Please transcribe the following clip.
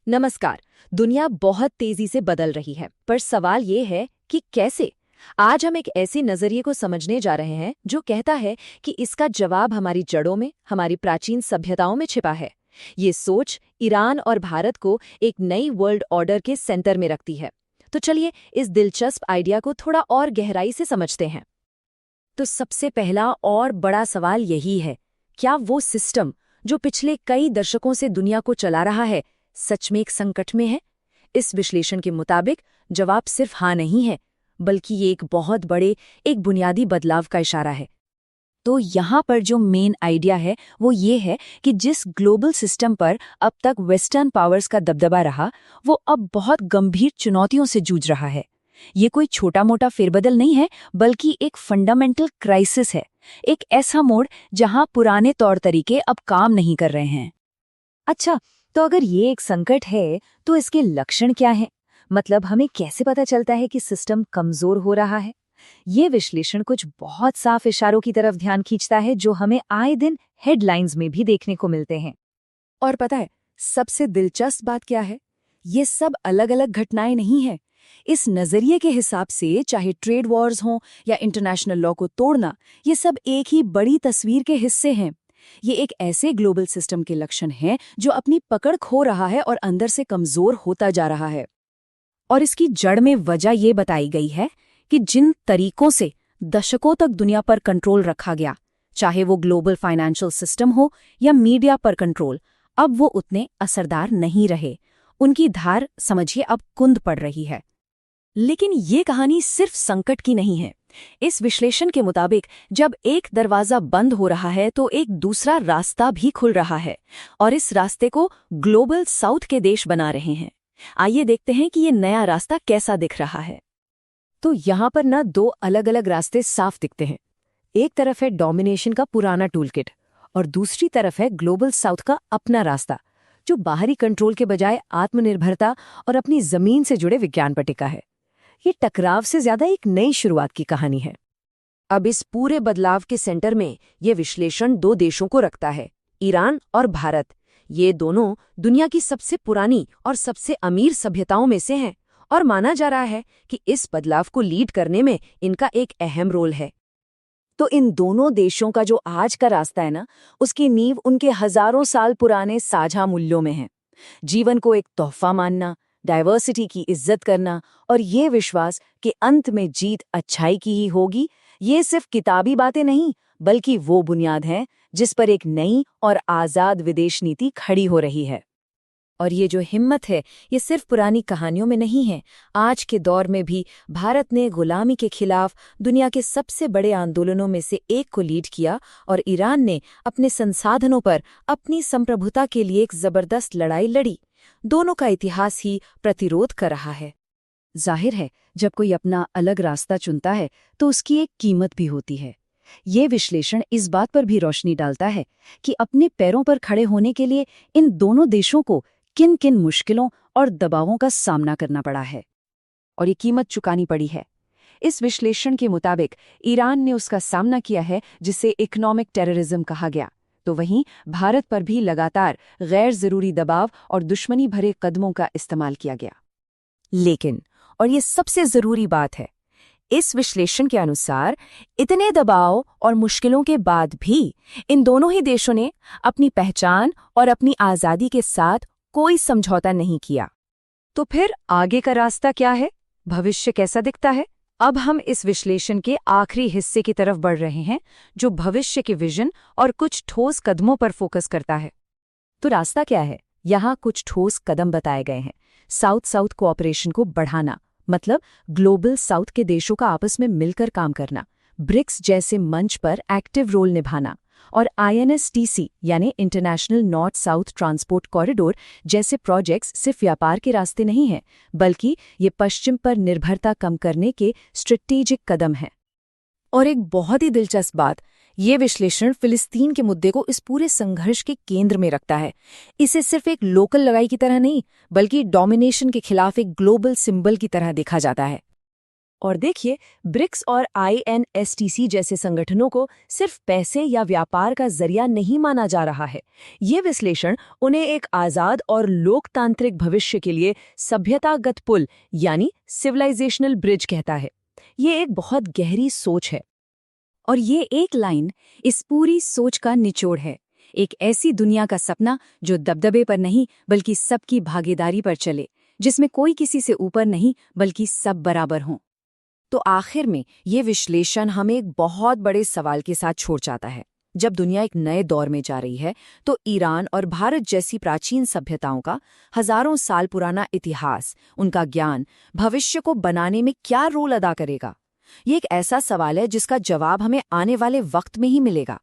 नमस्कार। दुनिया बहुत तेजी से बदल रही है, पर सवाल ये है कि कैसे। आज हम एक ऐसे नजरिए को समझने जा रहे हैं जो कहता है कि इसका जवाब हमारी जड़ों में, हमारी प्राचीन सभ्यताओं में छिपा है। ये सोच ईरान और भारत को एक नई वर्ल्ड ऑर्डर के सेंटर में रखती है। तो चलिए इस दिलचस्प आइडिया को थोड़ा और गहराई से समझते हैं। तो सबसे पहला और बड़ा सवाल यही है, क्या वो सिस्टम जो पिछले कई दशकों से दुनिया को चला रहा है सच में एक संकट में है? इस विश्लेषण के मुताबिक जवाब सिर्फ हाँ नहीं है, बल्कि ये एक बहुत बड़े, एक बुनियादी बदलाव का इशारा है। तो यहाँ पर जो मेन आइडिया है वो ये है कि जिस ग्लोबल सिस्टम पर अब तक वेस्टर्न पावर्स का दबदबा रहा, वो अब बहुत गंभीर चुनौतियों से जूझ रहा है। ये कोई छोटा मोटा फेरबदल नहीं है, बल्कि एक फंडामेंटल क्राइसिस है। एक ऐसा मोड़ जहां पुराने तौर तरीके अब काम नहीं कर रहे हैं। अच्छा, तो अगर ये एक संकट है तो इसके लक्षण क्या हैं? मतलब हमें कैसे पता चलता है कि सिस्टम कमजोर हो रहा है? ये विश्लेषण कुछ बहुत साफ इशारों की तरफ ध्यान खींचता है जो हमें आए दिन हेडलाइंस में भी देखने को मिलते हैं। और पता है सबसे दिलचस्प बात क्या है? ये सब अलग अलग घटनाएं नहीं है। इस नजरिए के हिसाब से चाहे ट्रेड वॉर्स हों या इंटरनेशनल लॉ को तोड़ना, ये सब एक ही बड़ी तस्वीर के हिस्से हैं। ये एक ऐसे ग्लोबल सिस्टम के लक्षण हैं जो अपनी पकड़ खो रहा है और अंदर से कमजोर होता जा रहा है। और इसकी जड़ में वजह ये बताई गई है कि जिन तरीकों से दशकों तक दुनिया पर कंट्रोल रखा गया, चाहे वो ग्लोबल फाइनेंशियल सिस्टम हो या मीडिया पर कंट्रोल, अब वो उतने असरदार नहीं रहे। उनकी धार समझिए अब कुंद पड़ रही है। लेकिन ये कहानी सिर्फ संकट की नहीं है। इस विश्लेषण के मुताबिक जब एक दरवाजा बंद हो रहा है तो एक दूसरा रास्ता भी खुल रहा है, और इस रास्ते को ग्लोबल साउथ के देश बना रहे हैं। आइए देखते हैं कि ये नया रास्ता कैसा दिख रहा है। तो यहाँ पर ना दो अलग अलग रास्ते साफ दिखते हैं। एक तरफ है डोमिनेशन का पुराना टूलकिट और दूसरी तरफ है ग्लोबल साउथ का अपना रास्ता, जो बाहरी कंट्रोल के बजाय आत्मनिर्भरता और अपनी जमीन से जुड़े विज्ञान पर टिका है। ये टकराव से ज्यादा एक नई शुरुआत की कहानी है। अब इस पूरे बदलाव के सेंटर में ये विश्लेषण दो देशों को रखता है, ईरान और भारत। ये दोनों दुनिया की सबसे पुरानी और सबसे अमीर सभ्यताओं में से हैं, और माना जा रहा है कि इस बदलाव को लीड करने में इनका एक अहम रोल है। तो इन दोनों देशों का जो आज का रास्ता है ना, उसकी नींव उनके हजारों साल पुराने साझा मूल्यों में है। जीवन को एक तोहफा मानना, डाइवर्सिटी की इज्जत करना और ये विश्वास कि अंत में जीत अच्छाई की ही होगी, ये सिर्फ किताबी बातें नहीं, बल्कि वो बुनियाद है जिस पर एक नई और आज़ाद विदेश नीति खड़ी हो रही है। और ये जो हिम्मत है, ये सिर्फ पुरानी कहानियों में नहीं है। आज के दौर में भी भारत ने गुलामी के खिलाफ दुनिया के सबसे बड़े आंदोलनों में से एक को लीड किया, और ईरान ने अपने संसाधनों पर अपनी संप्रभुता के लिए एक जबरदस्त लड़ाई लड़ी। दोनों का इतिहास ही प्रतिरोध कर रहा है। जाहिर है, जब कोई अपना अलग रास्ता चुनता है तो उसकी एक कीमत भी होती है। ये विश्लेषण इस बात पर भी रोशनी डालता है कि अपने पैरों पर खड़े होने के लिए इन दोनों देशों को किन किन मुश्किलों और दबावों का सामना करना पड़ा है, और ये कीमत चुकानी पड़ी है। इस विश्लेषण के मुताबिक ईरान ने उसका सामना किया है जिसे इकोनॉमिक टेररिज्म कहा गया, तो वहीं भारत पर भी लगातार गैर जरूरी दबाव और दुश्मनी भरे कदमों का इस्तेमाल किया गया। लेकिन, और ये सबसे जरूरी बात है, इस विश्लेषण के अनुसार इतने दबाव और मुश्किलों के बाद भी इन दोनों ही देशों ने अपनी पहचान और अपनी आज़ादी के साथ कोई समझौता नहीं किया। तो फिर आगे का रास्ता क्या है? भविष्य कैसा दिखता है? अब हम इस विश्लेषण के आखिरी हिस्से की तरफ बढ़ रहे हैं, जो भविष्य के विजन और कुछ ठोस कदमों पर फोकस करता है। तो रास्ता क्या है? यहाँ कुछ ठोस कदम बताए गए हैं। साउथ साउथ कोऑपरेशन को बढ़ाना, मतलब ग्लोबल साउथ के देशों का आपस में मिलकर काम करना, ब्रिक्स जैसे मंच पर एक्टिव रोल निभाना, और INSTC यानी international north south transport corridor जैसे प्रोजेक्ट्स सिर्फ व्यापार के रास्ते नहीं हैं, बल्कि ये पश्चिम पर निर्भरता कम करने के स्ट्रेटेजिक कदम हैं। और एक बहुत ही दिलचस्प बात, ये विश्लेषण फिलिस्तीन के मुद्दे को इस पूरे संघर्ष के केंद्र में रखता है। इसे सिर्फ एक लोकल लड़ाई की तरह नहीं, बल्कि डोमिनेशन के खिलाफ एक ग्लोबल सिंबल की तरह देखा जाता है। और देखिए, ब्रिक्स और INSTC जैसे संगठनों को सिर्फ पैसे या व्यापार का जरिया नहीं माना जा रहा है। ये विश्लेषण उन्हें एक आज़ाद और लोकतांत्रिक भविष्य के लिए सभ्यतागत पुल यानी सिविलाइजेशनल ब्रिज कहता है। ये एक बहुत गहरी सोच है। और ये एक लाइन इस पूरी सोच का निचोड़ है। एक ऐसी दुनिया का सपना जो दबदबे पर नहीं बल्कि सबकी भागीदारी पर चले, जिसमें कोई किसी से ऊपर नहीं बल्कि सब बराबर हों। तो आखिर में ये विश्लेषण हमें एक बहुत बड़े सवाल के साथ छोड़ जाता है। जब दुनिया एक नए दौर में जा रही है, तो ईरान और भारत जैसी प्राचीन सभ्यताओं का हजारों साल पुराना इतिहास, उनका ज्ञान भविष्य को बनाने में क्या रोल अदा करेगा? ये एक ऐसा सवाल है जिसका जवाब हमें आने वाले वक्त में ही मिलेगा।